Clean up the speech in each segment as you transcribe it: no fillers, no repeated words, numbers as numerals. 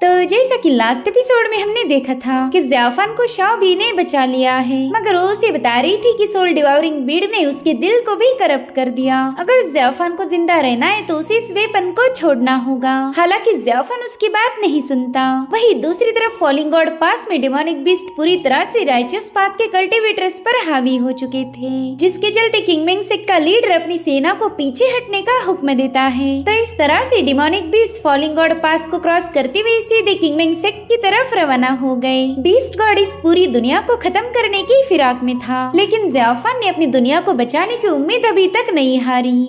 तो जैसा कि लास्ट एपिसोड में हमने देखा था कि ज़ियाफान को शाओबी ने बचा लिया है, मगर वो उसे बता रही थी कि सोल डिवाउरिंग बीड ने उसके दिल को भी करप्ट कर दिया। अगर ज़ियाफान को जिंदा रहना है तो उसे इस वेपन को छोड़ना होगा। हालांकि ज़ियाफान उसकी बात नहीं सुनता। वहीं दूसरी तरफ फॉलिंग गॉड पास में डेमोनिक बीस्ट पूरी तरह से राइचस पाथ के कल्टिवेटर्स पर हावी हो चुके थे, जिसके चलते किंगमेंग सेक्ट का लीडर अपनी सेना को पीछे हटने का हुक्म देता है। तो इस तरह से डेमोनिक बीस्ट फॉलिंग गॉड पास को क्रॉस करते हुए सीधे किंगमेंग सेक्ट की तरफ रवाना हो गए। बीस्ट गॉड इस पूरी दुनिया को खत्म करने की फिराक में था, लेकिन ज़ियाफान ने अपनी दुनिया को बचाने की उम्मीद अभी तक नहीं हारी।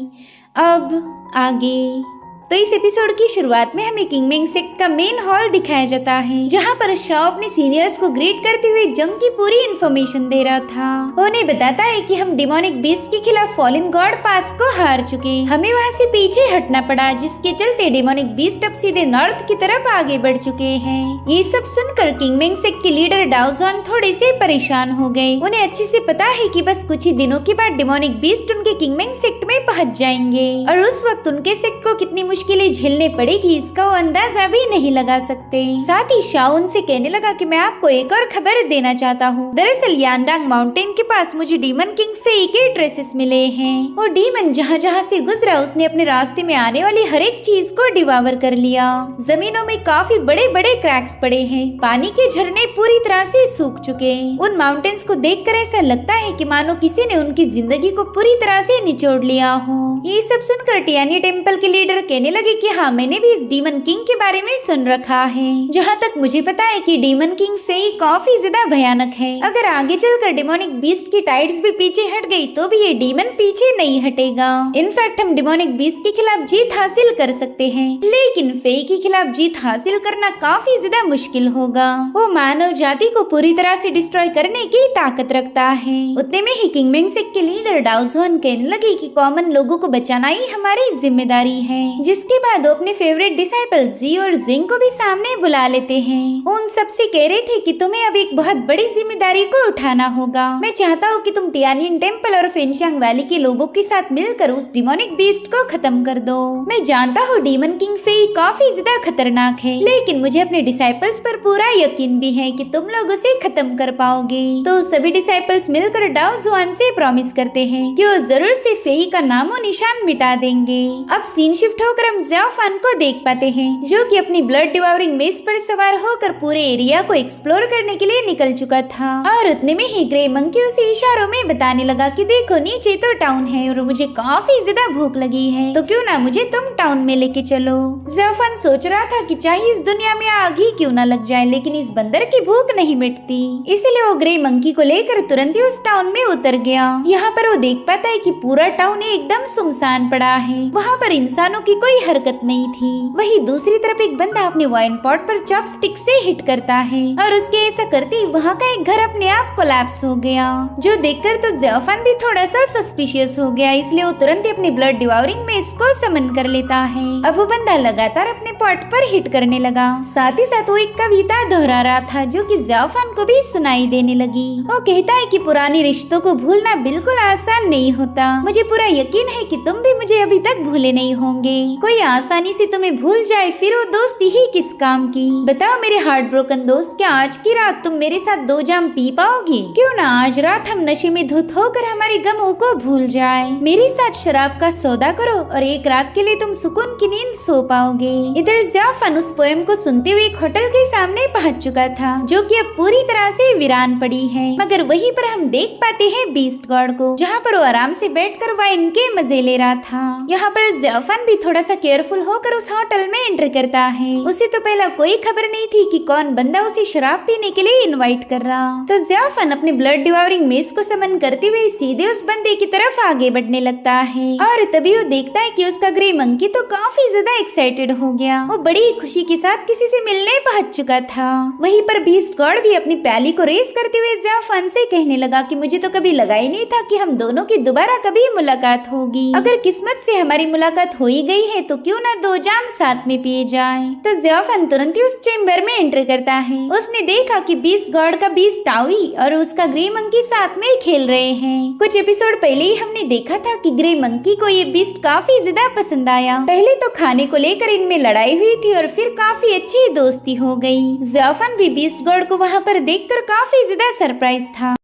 अब आगे तो इस एपिसोड की शुरुआत में हमें किंगमेंग सेक्ट का मेन हॉल दिखाया जाता है, जहाँ पर शाओ अपने सीनियर्स को ग्रीट करते हुए जंग की पूरी इन्फॉर्मेशन दे रहा था। उन्हें बताता है कि हम डेमोनिक बीस्ट के खिलाफ फॉलिन गॉड पास को हार चुके, हमें वहाँ से पीछे हटना पड़ा, जिसके चलते डेमोनिक बीस्ट अब सीधे नॉर्थ की तरफ आगे बढ़ चुके हैं। ये सब सुनकर किंगमेंग सेक्ट के लीडर डाओजॉन थोड़े से परेशान हो गए। उन्हें अच्छे से पता है कि बस कुछ ही दिनों के बाद डेमोनिक बीस्ट उनके किंगमेंग सेक्ट में पहुँच जाएंगे और उस वक्त उनके सेक्ट को कितनी मुश्किलें झेलने पड़ेगी इसका वो अंदाजा भी नहीं लगा सकते। साथ ही शाओ उनसे कहने लगा कि मैं आपको एक और खबर देना चाहता हूँ। दरअसल यांडांग माउंटेन के पास मुझे डीमन किंग फेई के ट्रेसेस मिले हैं। वो डीमन जहाँ जहाँ से गुजरा उसने अपने रास्ते में आने वाली हर एक चीज को डिवावर कर लिया। जमीनों में काफी बड़े बड़े क्रैक्स पड़े हैं, पानी के झरने पूरी तरह से सूख चुके। उन माउंटेन्स को देखकर ऐसा लगता है कि मानो किसी ने उनकी जिंदगी को पूरी तरह से निचोड़ लिया हो। ये सब सुनकर टियानी टेम्पल के लीडर कहने लगे कि हाँ, मैंने भी इस डीमन किंग के बारे में सुन रखा है। जहाँ तक मुझे पता है कि डीमन किंग फेई काफी ज्यादा भयानक है। अगर आगे चलकर डेमोनिक बीस्ट की टाइड्स भी पीछे हट गई तो भी ये डीमन पीछे नहीं हटेगा। इनफैक्ट हम डेमोनिक बीस्ट के खिलाफ जीत हासिल कर सकते हैं, लेकिन फेई के खिलाफ जीत हासिल करना काफी ज्यादा मुश्किल होगा। वो मानव जाति को पूरी तरह से डिस्ट्रॉय करने की ताकत रखता है। उतने में ही किंगमेंग सेक्ट के लीडर डाओजॉन कहने लगे कि कॉमन लोगों को बचाना ही हमारी जिम्मेदारी है। जिसके बाद वो अपने फेवरेट डिसाइपल जी और जिंग को भी सामने बुला लेते हैं। उन सबसे कह रहे थे कि तुम्हें अब एक बहुत बड़ी जिम्मेदारी को उठाना होगा। मैं चाहता हूँ कि तुम टियानिन टेम्पल और फेनशांग वैली के लोगों के साथ मिलकर उस डिमोनिक बीस्ट को खत्म कर दो। मैं जानता हूँ डीमन किंग फेई काफी ज्यादा खतरनाक है, लेकिन मुझे अपने डिसाइपल्स पर पूरा यकीन भी है कि तुम लोग उसे खत्म कर पाओगे। तो सभी डिसाइपल्स मिलकर डाओजुआन से प्रॉमिस करते हैं कि वो जरूर से फेई का नामो निशान मिटा देंगे। अब सीन शिफ्ट होकर हम ज़ियाफान को देख पाते हैं, जो कि अपनी ब्लड डिवाउरिंग मेस पर सवार होकर पूरे एरिया को एक्सप्लोर करने के लिए निकल चुका था। और उतने में ही ग्रे मंकी उसे इशारों में बताने लगा कि देखो नीचे तो टाउन है और मुझे काफी ज्यादा भूख लगी है, तो क्यों ना मुझे तुम टाउन में लेके चलो। ज़ियाफान सोच रहा था कि चाहे इस दुनिया में आग ही क्यों न लग जाए, लेकिन इस बंदर की भूख नहीं मिटती। इसलिए वो ग्रे मंकी को लेकर तुरंत ही उस टाउन में उतर गया। यहाँ पर वो देख पाता है कि पूरा टाउन एकदम सुनसान पड़ा है, वहाँ पर इंसानों की कोई हरकत नहीं थी। वही दूसरी तरफ एक बंदा अपने वाइन पॉट पर चॉपस्टिक से हिट करता है और उसके ऐसा करते ही वहाँ का एक घर अपने आप कोलैप्स हो गया, जो देखकर तो ज़ियाफान भी थोड़ा सा सस्पिशियस हो गया। इसलिए वो तुरंत ही अपनी ब्लड डिवाउरिंग में इसको समन कर लेता है। अब वो बंदा लगातार अपने पॉट पर हिट करने लगा, साथ ही साथ वो एक कविता दोहरा रहा था जो कि ज़ियाफान को भी सुनाई देने लगी। वो कहता है कि पुराने रिश्तों को भूलना बिल्कुल आसान नहीं होता। मुझे पूरा यकीन है कि तुम भी मुझे अभी तक भूले नहीं होंगे। कोई आसानी से तुम्हें भूल जाए फिर वो दोस्ती ही किस काम की। बताओ मेरे हार्ट ब्रोकन दोस्त, क्या आज की रात तुम मेरे साथ 2 जाम पी पाओगी? क्यों ना आज रात हम नशे में धुत होकर हमारे गमों को भूल जाए। मेरे साथ शराब का सौदा करो और एक रात के लिए तुम सुकून की नींद सो पाओगे। इधर ज़ियाफान उस पोएम को सुनते हुए एक होटल के सामने पहुंच चुका था, जो कि अब पूरी तरह से वीरान पड़ी है। मगर वहीं पर हम देख पाते हैं बीस्ट गॉड को, जहाँ पर वो आराम से बैठकर वाइन के मजे ले रहा था। यहाँ पर ज़ियाफान भी थोड़ा सा केयरफुल होकर उस होटल में एंटर करता है। उसे तो पहला कोई खबर नहीं थी कि कौन बंदा उसे शराब पीने के लिए इनवाइट कर रहा। तो ज़ियाफान अपने ब्लड डिवाउरिंग मेस को समन करते हुए सीधे उस बंदे की तरफ आगे बढ़ने लगता है। और तभी वो देखता है कि उसका ग्रे मंकी तो काफी ज्यादा एक्साइटेड हो गया। वो बड़ी खुशी के साथ किसी से मिलने पहुंच चुका था। वहीं पर बीस्ट गॉड भी अपनी प्याली को रेस करते हुए ज़ियाफान से कहने लगा कि मुझे तो कभी लगा ही नहीं था कि हम दोनों की दोबारा कभी मुलाकात होगी। अगर किस्मत से हमारी मुलाकात हो ही गई है तो क्यों ना 2 जाम साथ में पिए जाए। तो ज़्याफान तुरंत ही उस चेम्बर में एंटर करता है। उसने देखा कि बीस्ट गॉड का बीस्ट टावी और उसका ग्रे मंकी साथ में खेल रहे हैं। कुछ एपिसोड पहले ही हमने देखा था कि ग्रे मंकी को ये बीस्ट काफी ज्यादा पसंद आया। पहले तो खाने को लेकर इनमें लड़ाई हुई थी और फिर काफी अच्छी दोस्ती हो गई। ज़्याफान भी बीस्ट गॉड को वहाँ पर देखकर काफी ज्यादा सरप्राइज था।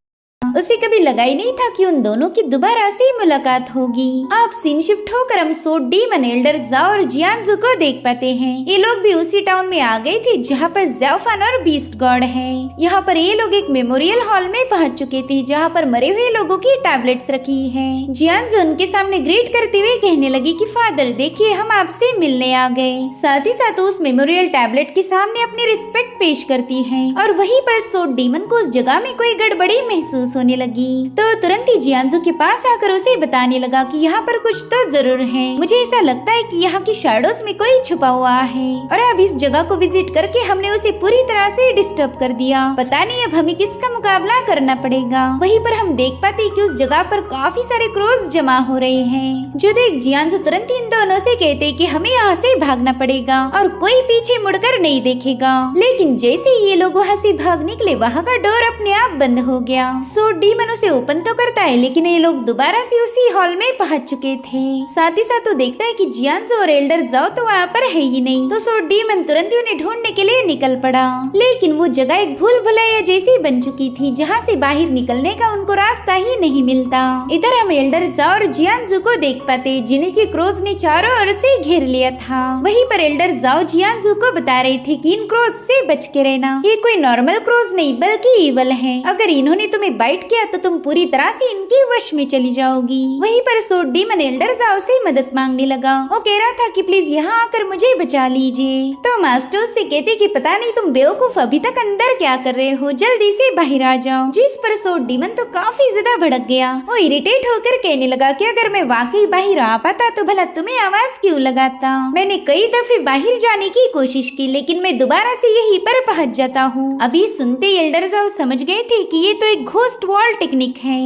उसे कभी लगा ही नहीं था कि उन दोनों की दोबारा से मुलाकात होगी। अब सीन शिफ्ट होकर हम सो डीमन, एल्डर जाओ और जियांजू को देख पाते हैं। ये लोग भी उसी टाउन में आ गए थे जहाँ पर ज़्याफान और बीस्ट गॉड है। यहाँ पर ये लोग एक मेमोरियल हॉल में पहुँच चुके थे जहाँ पर मरे हुए लोगों की टैबलेट्स रखी है। जियांजू उनके सामने ग्रीट करते हुए कहने लगी कि फादर देखिए हम आपसे मिलने आ गए। साथ ही साथ उस मेमोरियल टैबलेट के सामने अपनी रिस्पेक्ट पेश करती है और वहीं पर सो डीमन को उस जगह में कोई गड़बड़ी महसूस होने लगी। तो तुरंत ही जियांजू के पास आकर उसे बताने लगा कि यहाँ पर कुछ तो जरूर है। मुझे ऐसा लगता है कि यहाँ की शैडोज में कोई छुपा हुआ है और अब इस जगह को विजिट करके हमने उसे पूरी तरह से डिस्टर्ब कर दिया। पता नहीं अब हमें किसका मुकाबला करना पड़ेगा। वहीं पर हम देख पाते हैं कि उस जगह पर काफी सारे क्रोज जमा हो रहे हैं। जो देख जियांजू तुरंत इन दोनों से कहते कि हमें यहाँ से भागना पड़ेगा और कोई पीछे मुड़कर नहीं देखेगा। लेकिन जैसे ये लोग वहाँ से भाग निकले वहाँ का डोर अपने आप बंद हो गया। सो डीमन उसे ओपन तो करता है लेकिन ये लोग दोबारा से उसी हॉल में पहुंच चुके थे। साथ ही साथ वो देखता है कि जियांजू और एल्डर जाओ तो वहाँ पर है ही नहीं। तो सो डीमन तुरंत ही उन्हें ढूंढने के लिए निकल पड़ा। लेकिन वो जगह एक भूल भुलैया जैसी बन चुकी थी जहाँ से बाहर निकलने का उनको रास्ता ही नहीं मिलता। इधर हम एल्डर जाओ और जियांजू को देख पाते जिन्हें की क्रोज ने चारों ओर से घेर लिया था। वहीं पर एल्डर जाओ जियांजू को बता रहे थे कि इन क्रोज से बच के रहना। ये कोई नॉर्मल क्रोज नहीं बल्कि ईवल है। अगर इन्होंने तुम्हें बाइट किया तो तुम पूरी तरह से इनके वश में चली जाओगी। वहीं पर सो डीमन एल्डर जाओ से मदद मांगने लगा। वो कह रहा था कि प्लीज यहाँ आकर मुझे बचा लीजिए। तो मास्टर से कहते कि पता नहीं तुम बेवकूफ अभी तक अंदर क्या कर रहे हो, जल्दी से बाहर आ जाओ। जिस पर सो डीमन तो काफी ज्यादा भड़क गया। वो इरिटेट होकर कहने लगा कि अगर मैं वाकई बाहर आ पाता तो भला तुम्हें आवाज क्यों लगाता। मैंने कई दफे बाहर जाने की कोशिश की लेकिन मैं दोबारा से यहीं पर पहुंच जाता हूँ। अभी सुनते एल्डर जाओ समझ गए थे कि ये तो एक घोस्ट वॉल टेक्निक है।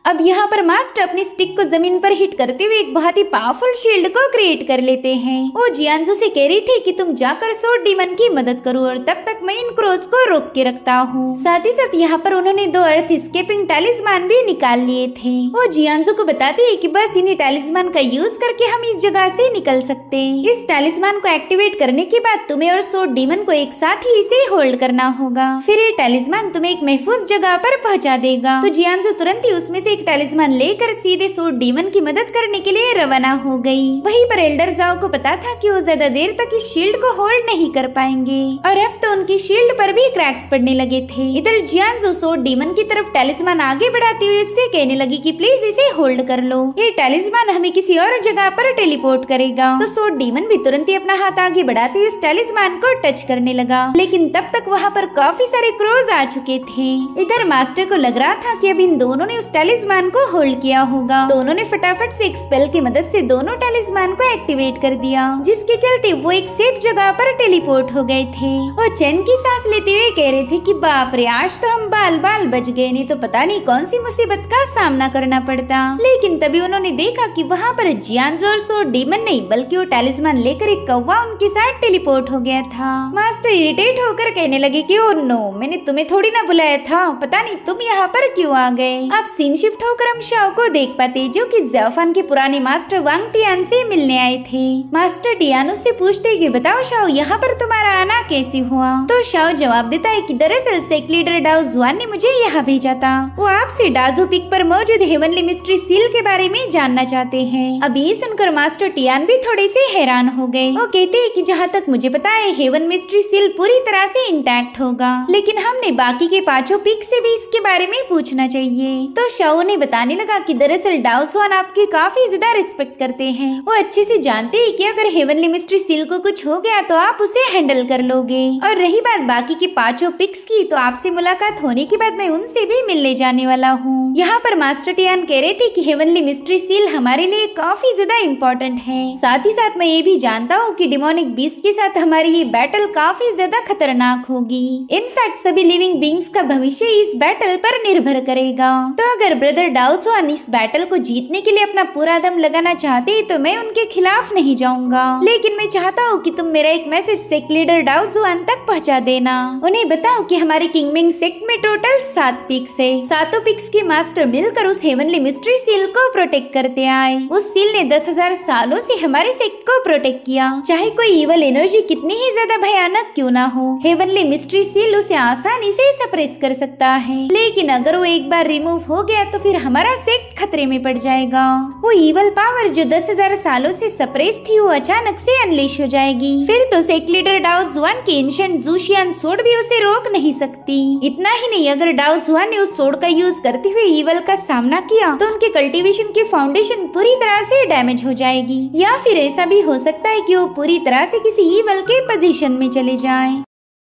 अब यहाँ पर मास्टर अपनी स्टिक को जमीन पर हिट करते हुए एक बहुत ही पावरफुल शील्ड को क्रिएट कर लेते हैं। वो जियांजू से कह रही थी कि तुम जाकर सो डीमन की मदद करो और तब तक मैं इन क्रोज को रोक के रखता हूँ। साथ ही साथ यहाँ पर उन्होंने 2 अर्थ एस्केपिंग टैलिस्मान भी निकाल लिए थे। वो जियांजू को बताती है कि बस इन्हीं टैलिस्मान का यूज करके हम इस जगह से निकल सकते हैं। इस टैलिस्मान को एक्टिवेट करने के बाद तुम्हें और सो डीमन को एक साथ ही इसे होल्ड करना होगा। फिर ये टैलिस्मान तुम्हें एक महफूज जगह पर पहुँचा देगा। तो जियांजू तुरंत ही उसमें एक टैलिस्मान लेकर सीधे सो डीमन की मदद करने के लिए रवाना हो गई। वहीं पर एल्डर जाओ को पता था कि वो ज्यादा देर तक इस शील्ड को होल्ड नहीं कर पाएंगे और अब तो उनकी शील्ड पर भी क्रैक्स पड़ने लगे थे। इधर जियांजू सो डीमन की तरफ टैलिस्मान आगे बढ़ाते हुए उससे कहने लगी कि प्लीज इसे होल्ड कर लो, ये टैलिस्मान हमें किसी और जगह पर टेलीपोर्ट करेगा। तो सो डीमन भी तुरंत ही अपना हाथ आगे बढ़ाते हुए इस टैलिस्मान को टच करने लगा। लेकिन तब तक वहाँ पर काफी सारे क्रोज आ चुके थे। इधर मास्टर को लग रहा था कि अब इन दोनों ने उस टैलिस्मान को होल्ड किया होगा। दोनों ने फटाफट से एक स्पेल की मदद से दोनों टैलिस्मान को एक्टिवेट कर दिया जिसके चलते वो एक सेफ जगह पर टेलीपोर्ट हो गए थे। वो चैन की सांस लेते हुए कह रहे थे कि बाप रे आज तो हम बाल बाल बच गए, नहीं तो पता नहीं कौन सी मुसीबत का सामना करना पड़ता। लेकिन तभी उन्होंने देखा कि वहाँ पर जियांजू और सो डीमन नहीं बल्कि वो टैलिस्मान लेकर एक कौवा उनके साथ टेलीपोर्ट हो गया था। मास्टर इरिटेट होकर कहने लगे कि ओ नो, मैंने तुम्हें थोड़ी ना बुलाया था, पता नहीं तुम यहाँ पर क्यों आ गए। अब सीन शिफ्ट होकर हम शाओ को देख पाते जो कि ज़्याफान के पुराने मास्टर वांग टियान से मिलने आए थे। मास्टर टियान उससे पूछते कि बताओ शाओ यहाँ पर तुम्हारा आना कैसे हुआ। तो शाओ जवाब देता है कि दरअसल सेक्ट लीडर डाओ जुआन ने मुझे यहाँ भेजा था। वो आपसे डाजो पिक पर मौजूद हेवनली मिस्ट्री सील के बारे में जानना चाहते हैं। अब ये सुनकर मास्टर टियान भी थोड़े से हैरान हो गए। वो कहते हैं कि जहाँ तक मुझे पता है हेवन मिस्ट्री सील पूरी तरह से इंटैक्ट होगा, लेकिन हमने बाकी के 5 पिक से भी इसके बारे में पूछना चाहिए। तो शाओ ने बताने लगा कि दरअसल डाओ जुआन आपकी काफी ज्यादा रिस्पेक्ट करते हैं। वो अच्छे से जानते हैं कि अगर हेवनली मिस्ट्री सील को कुछ हो गया तो आप उसे हैंडल कर लोगे। और रही बात बाकी के 5 पिक्स की, तो आपसे मुलाकात होने के बाद मैं उनसे भी मिलने जाने वाला हूँ। यहाँ पर मास्टर टियान कह रहे थे कि हेवनली मिस्ट्री सील हमारे लिए काफी ज्यादा इम्पोर्टेंट है। साथ ही साथ मैं ये भी जानता हूँ कि डिमोनिक बीस्ट के साथ हमारी ये बैटल काफी ज्यादा खतरनाक होगी। इनफैक्ट सभी लिविंग बींग्स का भविष्य इस बैटल पर निर्भर करेगा। तो अगर ब्रदर डाउजुआन इस बैटल को जीतने के लिए अपना पूरा दम लगाना चाहते तो मैं उनके खिलाफ नहीं जाऊंगा, लेकिन मैं चाहता हूँ कि तुम मेरा एक मैसेज सेक्ट लीडर डाउजुआन तक पहुँचा देना। उन्हें बताओ कि हमारे किंगमिंग सेक्ट में टोटल 7 पिक्स है। 7 पिक्स के मास्टर मिलकर उस हेवनली मिस्ट्री सील को प्रोटेक्ट करते आए। उस सील ने 10,000 सालों से हमारे सेक्ट को प्रोटेक्ट किया, चाहे कोई इवल एनर्जी कितनी ही ज्यादा भयानक क्यों ना हो। हेवनली मिस्ट्री सील उसे आसानी से सप्रेस कर सकता है, लेकिन अगर वो एक बार रिमूव हो गया तो फिर हमारा सेक्ट खतरे में पड़ जाएगा। वो इवल पावर जो 10,000 सालों से सप्रेस थी वो अचानक से अनलीश हो जाएगी। फिर तो सेक्ट लीडर डाउजुआन की एंशिएंट जूशियन सोर्ड भी उसे रोक नहीं सकती। इतना ही नहीं, अगर डाउजुआन ने उस सोर्ड का यूज करते हुए इवल का सामना किया तो उनके कल्टीवेशन की फाउंडेशन पूरी तरह से डैमेज हो जाएगी, या फिर ऐसा भी हो सकता है कि वो पूरी तरह से किसी इवल के पोजीशन में चले जाएं।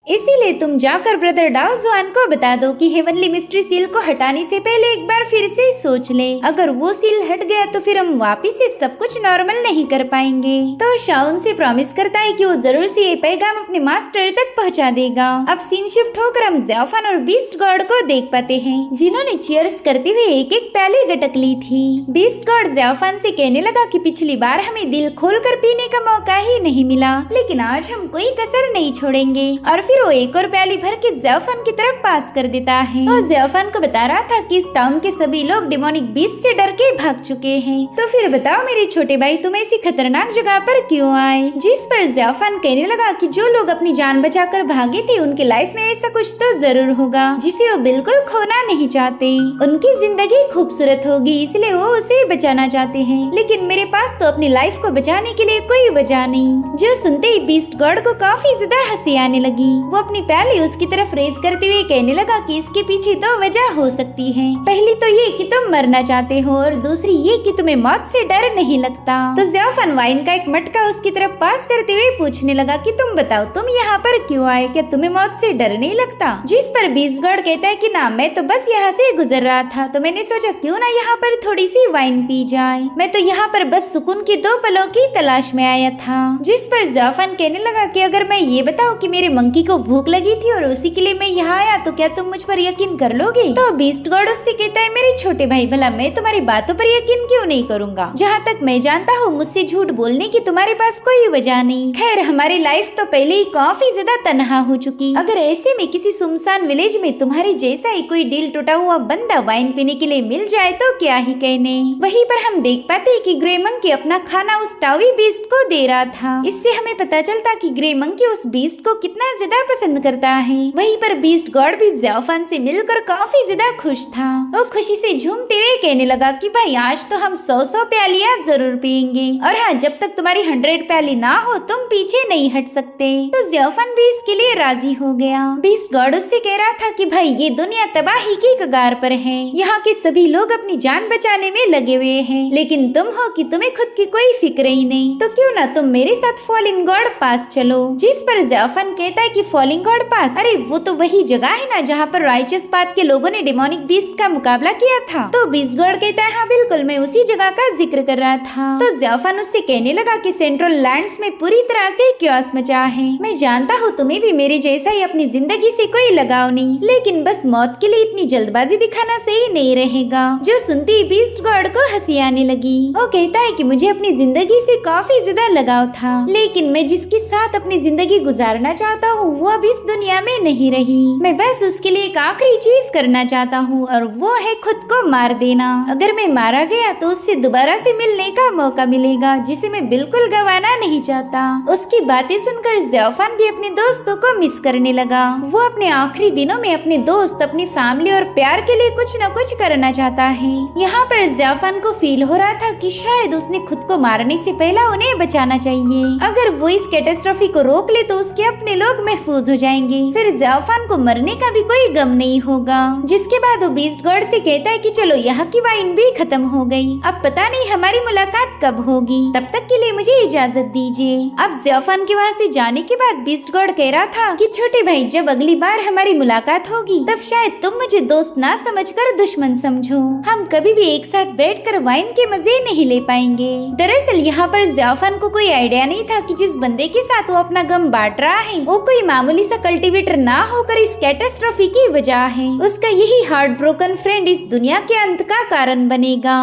इसीलिए तुम जाकर ब्रदर डाउजुआन को बता दो कि हेवनली मिस्ट्री सील को हटाने से पहले एक बार फिर से सोच ले। अगर वो सील हट गया तो फिर हम वापस से सब कुछ नॉर्मल नहीं कर पाएंगे। तो शाओ उनसे प्रॉमिस करता है कि वो जरूर से ये पैगाम अपने मास्टर तक पहुंचा देगा। अब सीन शिफ्ट होकर हम ज़ेफ़ान और बीस्ट गॉड को देख पाते हैं, जिन्होंने चीयर्स करते हुए एक एक प्याली गटक ली थी। बीस्ट गॉड ज़ेफ़ान से कहने लगा कि पिछली बार हमें दिल खोलकर पीने का मौका ही नहीं मिला, लेकिन आज हम कोई कसर नहीं छोड़ेंगे। और फिर वो एक और प्याली भर के ज़ेफ़ान की तरफ पास कर देता है और ज़ेफ़ान को बता रहा था कि इस टाउन के सभी लोग डिमोनिक बीस्ट से डर के भाग चुके हैं। तो फिर बताओ मेरे छोटे भाई, तुम ऐसी खतरनाक जगह पर क्यों आए? जिस पर ज़ेफ़ान कहने लगा कि जो लोग अपनी जान बचाकर भागे थे उनके लाइफ में ऐसा कुछ तो जरूर होगा जिसे वो बिल्कुल खोना नहीं चाहते। उनकी जिंदगी खूबसूरत होगी इसलिए वो उसे बचाना चाहते हैं, लेकिन मेरे पास तो अपनी लाइफ को बचाने के लिए कोई वजह नहीं। जो सुनते ही बीस्ट गॉड को काफी ज्यादा हंसी आने लगी। वो अपनी प्याली उसकी तरफ रेज करते हुए कहने लगा कि इसके पीछे दो वजह हो सकती है। पहली तो ये कि तुम मरना चाहते हो और दूसरी ये कि तुम्हें मौत से डर नहीं लगता। तो ज़ेफ़ान वाइन का एक मटका उसकी तरफ पास करते हुए पूछने लगा कि तुम बताओ तुम यहाँ पर क्यों आए, क्या तुम्हें मौत से डर नहीं लगता? जिस पर बीस्ट गॉड कहता है कि ना, मैं तो बस यहाँ से गुजर रहा था तो मैंने सोचा क्यों ना यहाँ पर थोड़ी सी वाइन पी जाए। मैं तो यहाँ पर बस सुकून की 2 पलों की तलाश में आया था। जिस पर ज़ेफ़ान कहने लगा कि अगर मैं ये बताऊँ कि मेरे मंकी को भूख लगी थी और उसी के लिए मैं यहाँ आया तो क्या तुम मुझ पर यकीन कर लोगे? तो बीस्ट गॉड उससे कहता है मेरे छोटे भाई, भला मैं तुम्हारी बातों पर यकीन क्यों नहीं करूँगा? जहाँ तक मैं जानता हूँ मुझसे झूठ बोलने की तुम्हारे पास कोई वजह नहीं। खैर हमारी लाइफ तो पहले ही काफी ज्यादा तन्हा हो चुकी। अगर ऐसे में किसी सुनसान विलेज में तुम्हारे जैसा ही कोई दिल टूटा हुआ बंदा वाइन पीने के लिए मिल जाए तो क्या ही कहने। वहीं पर हम देख पाते हैं कि ग्रे मंकी अपना खाना उस टावी बीस्ट को दे रहा था। इससे हमें पता चलता कि ग्रे मंकी उस बीस्ट को कितना ज्यादा पसंद करता है। वहीं पर बीस्ट गॉड भी ज़ेफ़ान से मिलकर काफी ज्यादा खुश था। वो खुशी से झूमते हुए कहने लगा कि भाई आज तो हम 100 प्यालियां जरूर पियेंगे, और हाँ जब तक तुम्हारी 100 प्याली ना हो तुम पीछे नहीं हट सकते। तो ज़ेफ़ान भी इसके लिए राजी हो गया। बीस्ट गॉड उससे कह रहा था कि भाई ये दुनिया तबाही की कगार पर है, यहाँ के सभी लोग अपनी जान बचाने में लगे हुए हैं, लेकिन तुम हो कि तुम्हें खुद की कोई फिक्र ही नहीं। तो क्यों ना तुम मेरे साथ फॉलिंग गॉड पास चलो। जिस पर ज़ेफ़ान कहता है कि फॉलिंग गॉड पास, अरे वो तो वही जगह है ना जहाँ पर राइचस पाथ के लोगों ने डिमोनिक बीस्ट का मुकाबला किया था। तो बीस्ट गॉड कहता है हाँ बिल्कुल, मैं उसी जगह का जिक्र कर रहा था। तो ज़ेफ़ान उससे कहने लगा कि सेंट्रल लैंड्स में पूरी तरह से क्योस मचा है। मैं जानता हूँ तुम्हें भी मेरे जैसा ही अपनी जिंदगी से कोई लगाव नहीं, लेकिन बस मौत के लिए इतनी जल्दबाजी दिखाना सही नहीं रहेगा। जो सुनते ही बीस्ट गॉड को हंसी आने लगी। वो कहता है कि मुझे अपनी जिंदगी से काफी ज्यादा लगाव था, लेकिन मैं जिसके साथ अपनी जिंदगी गुजारना चाहता हूँ वो अब इस दुनिया में नहीं रही। मैं बस उसके लिए एक आखिरी चीज करना चाहता हूँ और वो है खुद को मार देना। अगर मैं मारा गया तो उससे दोबारा से मिलने का मौका मिलेगा जिसे मैं बिल्कुल गंवाना नहीं चाहता। उसकी बातें सुनकर ज़ेफ़ान भी अपने दोस्तों को मिस करने लगा। वो अपने आखिरी दिनों में अपने दोस्त, अपनी फैमिली और प्यार के लिए कुछ न कुछ करना चाहता है। यहाँ पर ज़ेफ़ान को फील हो रहा था कि शायद उसने खुद को मारने से पहले उन्हें बचाना चाहिए। अगर वो इस कैटास्ट्रॉफी को रोक ले तो उसके अपने लोग महफूज हो जाएंगे, फिर ज़ेफ़ान को मरने का भी कोई गम नहीं होगा। जिसके बाद वो बीस्ट गॉड से कहता है कि चलो यहाँ की वाइन भी खत्म हो गई, अब पता नहीं हमारी मुलाकात कब होगी, तब तक के लिए मुझे इजाजत दीजिए। अब ज़ेफ़ान के वहाँ से जाने के बाद बीस्ट गॉड कह रहा था कि छोटे भाई जब अगली बार हमारी मुलाकात होगी तब शायद तुम मुझे दोस्त ना समझकर दुश्मन समझो। हम कभी भी एक साथ बैठकर वाइन के मजे नहीं ले पाएंगे। दरअसल यहाँ पर ज़ेफ़ान को कोई आइडिया नहीं था कि जिस बंदे के साथ वो अपना गम बांट रहा है वो कोई मामूली सा कल्टीवेटर ना होकर इस कैटास्ट्रॉफी की वजह है। उसका यही हार्ट ब्रोकन फ्रेंड इस दुनिया के अंत का कारण बनेगा।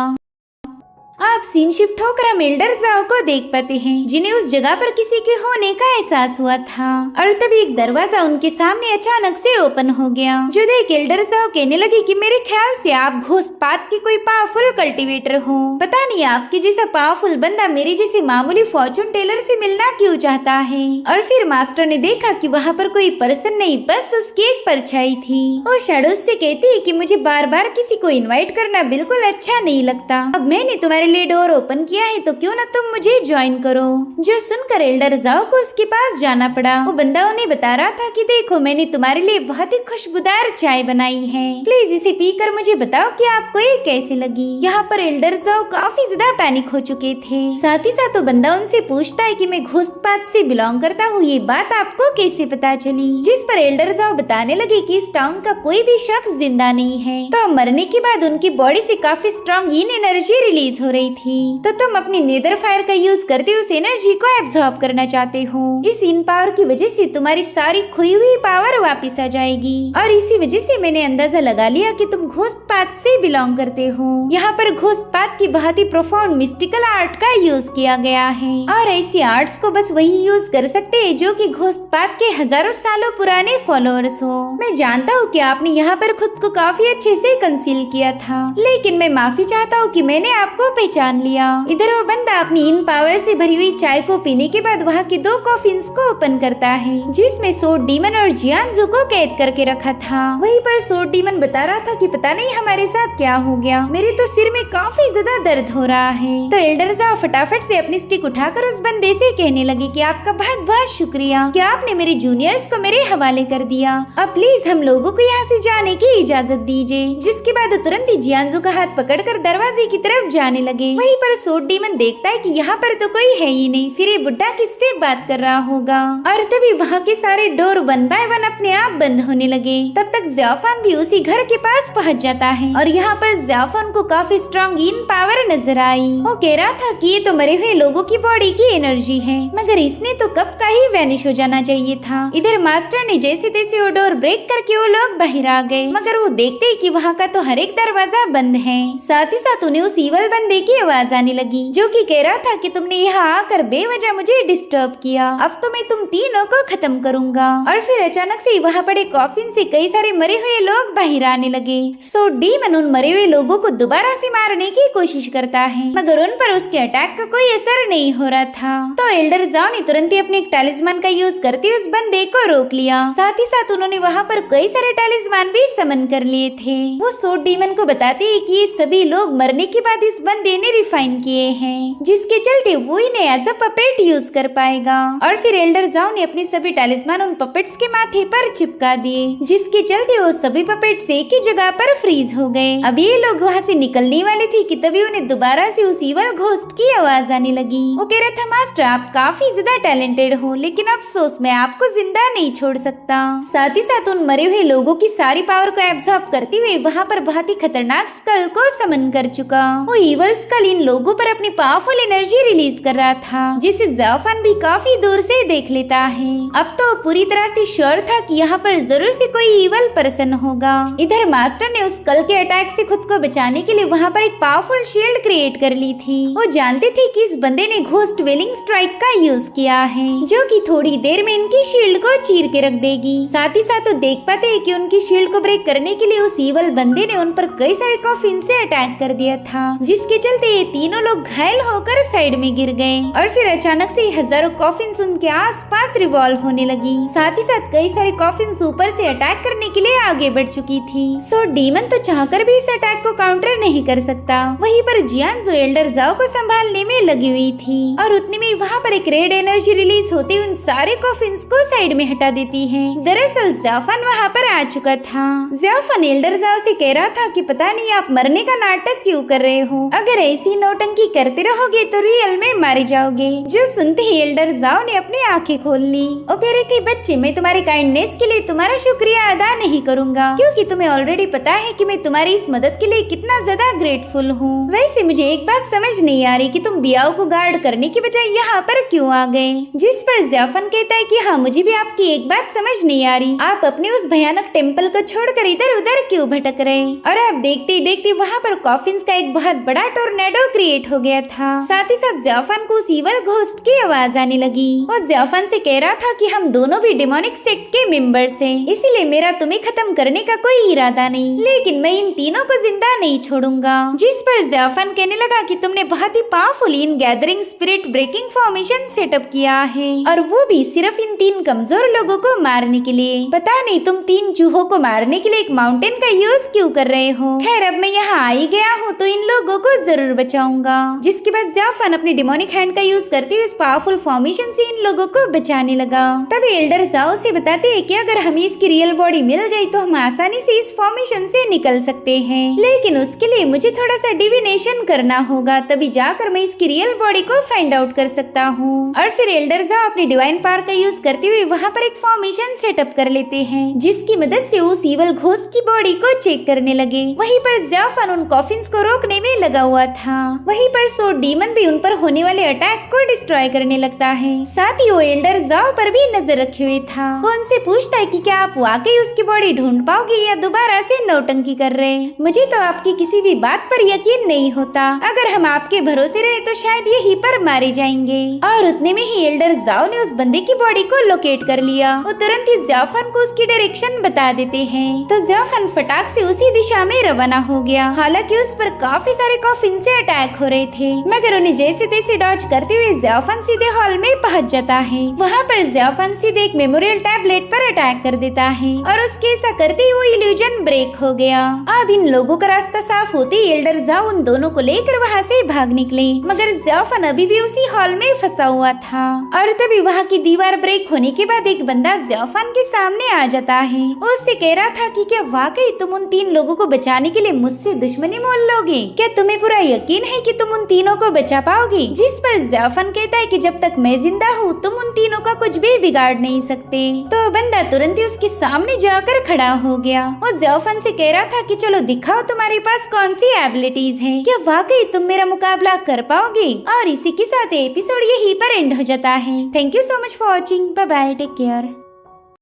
आप सीन शिफ्ट होकर हम एल्डर जाओ को देख पाते हैं, जिन्हें उस जगह पर किसी के होने का एहसास हुआ था। और तभी एक दरवाजा उनके सामने अचानक से ओपन हो गया, जो देख एल्डर जाओ कहने लगी कि मेरे ख्याल से आप घोस्ट पाथ के कोई पावरफुल कल्टीवेटर हो। पता नहीं आपके जैसा पावरफुल बंदा मेरे जैसे मामूली फॉर्चून टेलर से मिलना क्यों चाहता है। और फिर मास्टर ने देखा कि वहाँ पर कोई पर्सन नहीं, बस उसकी एक परछाई थी। वो शैडोज से कहती है कि मुझे बार बार किसी को इनवाइट करना बिल्कुल अच्छा नहीं लगता। अब मैंने तुम्हारे लिए डोर ओपन किया है तो क्यों ना तुम मुझे ज्वाइन करो। जो सुनकर एल्डर जाओ को उसके पास जाना पड़ा। वो बंदा उन्हें बता रहा था कि देखो मैंने तुम्हारे लिए बहुत ही खुशबूदार चाय बनाई है, प्लीज इसे पीकर मुझे बताओ कि आपको ये कैसी लगी। यहाँ पर एल्डर जाओ काफी ज्यादा पैनिक हो चुके थे। साथ ही साथ वो बंदा उनसे पूछता है कि मैं घोस्ट पाथ से बिलोंग करता हूँ, ये बात आपको कैसे पता चली। जिस पर एल्डर जाओ बताने लगे कि इस टाउन का कोई भी शख्स जिंदा नहीं है, तो मरने के बाद उनकी बॉडी से काफी स्ट्रॉन्ग इन एनर्जी रिलीज हो रही थी। तो तुम अपनी नेदर फायर का यूज करते उस एनर्जी को एब्जॉर्ब करना चाहते हो। इस इन पावर की वजह से तुम्हारी सारी खोई हुई पावर वापस आ जाएगी। और इसी वजह से मैंने अंदाजा लगा लिया कि तुम घोस्ट पाथ से बिलोंग करते हो। यहाँ पर घोस्ट पाथ की बहुत ही प्रोफाउंड मिस्टिकल आर्ट का यूज किया गया है, और ऐसी आर्ट्स को बस वही यूज कर सकते हैं जो कि घोस्ट पाथ के हजारों सालों पुराने फॉलोअर्स हो। मैं जानता हूँ कि आपने यहाँ पर खुद को काफी अच्छे से कंसील किया था, लेकिन मैं माफी चाहता हूँ कि मैंने आपको पहचान लिया। इधर वो बंदा अपनी इन पावर से भरी हुई चाय को पीने के बाद वहाँ के 2 कॉफिन्स को ओपन करता है, जिसमें सोड डीमन और जियांजू को कैद करके रखा था। वहीं पर सोड डीमन बता रहा था कि पता नहीं हमारे साथ क्या हो गया, मेरे तो सिर में काफी ज्यादा दर्द हो रहा है। तो एल्डर जाओ फटाफट से अपनी स्टिक उठाकर उस बंदे से कहने लगे कि आपका बहुत बहुत शुक्रिया कि आपने मेरे जूनियर्स को मेरे हवाले कर दिया। अब प्लीज हम लोगों को यहाँ से जाने की इजाजत दीजिए। जिसके बाद तुरंत ही जियांजू का हाथ पकड़कर दरवाजे की तरफ जाने लगे। वहीं पर सोड डीमन देखता है कि यहाँ पर तो कोई है ही नहीं, फिर ये बुड्ढा किससे बात कर रहा होगा। और तभी वहाँ के सारे डोर 1 बाय 1 अपने आप बंद होने लगे। तब तक ज़ियाफान भी उसी घर के पास पहुँच जाता है, और यहाँ पर ज़ियाफान को काफी स्ट्रॉन्ग इन पावर नजर आई। वो कह रहा था कि ये तो मरे हुए लोगों की बॉडी की एनर्जी है, मगर इसने तो कब का ही वैनिश हो जाना चाहिए था। इधर मास्टर ने जैसे तैसे वो डोर ब्रेक करके वो लोग बाहर आ गए, मगर वो देखते ही कि वहाँ का तो हर एक दरवाजा बंद है। साथ ही साथ उन्हें उस ईवल बंदे की आवाज आने लगी, जो कि कह रहा था कि तुमने यहाँ आकर बेवजह मुझे डिस्टर्ब किया, अब तो मैं तुम तीनों को खत्म करूंगा। और फिर अचानक से वहाँ पड़े कॉफिन से कई सारे मरे हुए लोग बाहर आने लगे। सो डीमन उन मरे हुए लोगों को दोबारा से मारने की कोशिश करता है, मगर उन पर उसके अटैक का कोई असर नहीं हो रहा था। तो एल्डर जाओ ने तुरंत ही अपने एक टैलिस्मान का यूज करके उस बंदे को रोक लिया। साथ ही साथ उन्होंने वहाँ पर कई सारे टैलिस्मान भी समन कर लिए थे। वो सोड डीमन को बताते हैं कि ये सभी लोग मरने के बाद इस बंदे ने रिफाइन किए हैं, जिसके चलते वो इन्हें एज अ पपेट यूज कर पाएगा। और फिर एल्डर जाओ ने अपने सभी टैलिस्मान उन पपेट्स के माथे पर चिपका दिए, जिसके चलते वो सभी पपेट्स एक ही जगह पर फ्रीज हो गए। अब ये लोग वहाँ से निकलने वाले थे कि तभी उन्हें दोबारा से उस ईवल घोस्ट की आवाज आने लगी। वो कह रहा था मास्टर आप काफी ज्यादा टैलेंटेड हो, लेकिन अफसोस मैं आपको जिंदा नहीं छोड़ सकता। साथ ही साथ उन मरे हुए लोगों की सारी पावर को एब्जॉर्ब करते हुए वहाँ पर बहुत ही खतरनाक स्कल को समन कर चुका। वो ईवल स्कल इन लोगों पर अपनी पावरफुल एनर्जी रिलीज कर रहा था, जिसे ज़ियाफान भी काफी दूर से देख लेता है। अब तो पूरी तरह से श्योर था कि यहाँ पर जरूर से कोई ईवल पर्सन होगा। इधर मास्टर ने उस स्कल के अटैक से खुद को बचाने के लिए वहाँ पर एक पावरफुल शील्ड क्रिएट कर ली थी। वो जानते थे कि इस बंदे ने घोस्ट वेलिंग स्ट्राइक का यूज किया है, जो कि थोड़ी देर में इनकी शील्ड को चीर के रख देगी। साथ ही साथ वो देख पाते हैं कि उनकी शील्ड को ब्रेक करने के लिए उस ईवल बंदे ने उन पर कई सारे कॉफिन से अटैक कर दिया था, जिसके चलते ये तीनों लोग घायल होकर साइड में गिर गए। और फिर अचानक से हजारों कॉफिन्स उनके आसपास रिवॉल्व होने लगी। साथ ही साथ कई सारे कॉफिन्स ऊपर से अटैक करने के लिए आगे बढ़ चुकी थी। सो डीमन तो चाहकर भी इस अटैक को काउंटर नहीं कर सकता। वहीं पर जियांजू एल्डर जाओ को संभालने में लगी हुई थी, और उतने में वहाँ पर एक रेड एनर्जी रिलीज होते उन सारे कॉफिन्स को साइड में हटा देती है। दरअसल ज़ियाफान वहाँ पर आ चुका था। ज़ियाफान एल्डर जाओ से कह रहा था कि पता नहीं आप मरने का नाटक क्यों कर रहे हो, अगर अगर ऐसी नौटंकी करते रहोगे तो रियल में मारे जाओगे। जो सुनते ही एल्डर जाओ ने अपनी आंखें खोल ली। वो कह रही थी, बच्चे मैं तुम्हारी काइंडनेस के लिए तुम्हारा शुक्रिया अदा नहीं करूँगा, क्योंकि तुम्हें ऑलरेडी पता है कि मैं तुम्हारी इस मदद के लिए कितना ज्यादा ग्रेटफुल हूँ। वैसे मुझे एक बात समझ नहीं आ रही कि तुम बियाओ को गार्ड करने की बजाय यहाँ पर क्यों आ गए। जिस पर ज़ाफन कहता है कि हाँ मुझे भी आपकी एक बात समझ नहीं आ रही, आप अपने उस भयानक टेम्पल को छोड़कर इधर उधर क्यों भटक रहे। और अब देखते ही देखते वहाँ पर कॉफिन्स का एक बहुत बड़ा टोर्नेडो क्रिएट हो गया था। साथ ही साथ ज़ाफन को उस ईवल घोस्ट की आवाज आने लगी। वो ज़ाफन से कह रहा था कि हम दोनों भी डेमोनिक सेक्ट के मेंबर्स हैं, इसीलिए मेरा तुम्हें खत्म करने का कोई इरादा नहीं, लेकिन मैं इन तीनों को जिंदा नहीं छोड़ूंगा। जिस पर ज़ाफन कहने लगा कि तुमने बहुत ही powerful in gathering spirit breaking formation setup किया है, और वो भी सिर्फ इन 3 कमजोर लोगों को मारने के लिए। पता नहीं तुम 3 चूहों को मारने के लिए एक माउंटेन का यूज क्यों कर रहे हो। खैर अब मैं यहाँ आ ही गया हूँ तो इन लोगों को जरूर बचाऊंगा। जिसके बाद ज़ाफन अपनी डिमोनिक हैंड का यूज करते हुए इस पावरफुल फॉर्मेशन से इन लोगों को बचाने लगा। तभी एल्डर जाओ से बताते हैं कि अगर हमें इसकी रियल बॉडी मिल गई तो हम आसानी से इस फॉर्मेशन से निकल सकते हैं, लेकिन उसके लिए मुझे थोड़ा सा डिविनेशन करना होगा, तभी जाकर मैं इसकी रियल बॉडी को फाइंड आउट कर सकता हूँ। और फिर एल्डर जाओ अपनी डिवाइन पावर का यूज करते हुए वहाँ पर एक फॉर्मेशन सेटअप कर लेते हैं, जिसकी मदद से उस ईवल घोस्ट की बॉडी को चेक करने लगे। वहीं पर ज़ाफन उन कॉफिन्स को रोकने में लगा हुआ था। वहीं पर सो डीमन भी उन पर होने वाले अटैक को डिस्ट्रॉय करने लगता है। साथ ही वो एल्डर जाओ पर भी नजर रखे हुए था। वो उनसे पूछता है कि क्या आप वाकई उसकी बॉडी ढूंढ पाओगे या दोबारा से नौटंकी कर रहे। मुझे तो आपकी किसी भी बात पर यकीन नहीं होता, अगर हम आपके भरोसे रहे तो शायद यहीं पर मारे जाएंगे। और उतने में ही एल्डर जाओ ने उस बंदे की बॉडी को लोकेट कर लिया। वो तुरंत ही ज़ाफन को उसकी डायरेक्शन बता देते हैं, तो ज़ाफन फटाक से उसी दिशा में रवाना हो गया। हालांकि उस पर काफी सारे कॉफिन से अटैक हो रहे थे, मगर उन्हें जैसे तैसे डॉज करते हुए ज़ाफन सीधे हॉल में पहुंच जाता है। वहाँ पर ज़ाफन सीधे एक मेमोरियल टैबलेट पर अटैक कर देता है, और उसके ऐसा करते ही वो इल्यूजन ब्रेक हो गया। अब इन लोगों का रास्ता साफ होते ही एल्डर जाओ उन दोनों को लेकर वहाँ से भाग निकले, मगर ज़ाफन अभी भी उसी हॉल में फंसा हुआ था। और तभी वहाँ की दीवार ब्रेक होने के बाद एक बंदा ज़ाफन के सामने आ जाता है। वो उससे कह रहा था कि क्या वाकई तुम उन 3 लोगों को बचाने के लिए मुझसे दुश्मनी मोल लोगे? क्या तुम्हें पूरा यकीन है कि तुम उन तीनों को बचा पाओगे? जिस पर ज़ाफन कहता है कि जब तक मैं जिंदा हूँ तुम उन तीनों का कुछ भी बिगाड़ नहीं सकते। तो बंदा तुरंत ही उसके सामने जाकर खड़ा हो गया। वो ज़ाफन से कह रहा था कि चलो दिखाओ तुम्हारे पास कौन सी एबिलिटीज है, क्या वाकई तुम मेरा मुकाबला कर पाओगे। और इसी के साथ एपिसोड यहीं पर एंड हो जाता है। Thank you so much for watching. Bye bye, take care.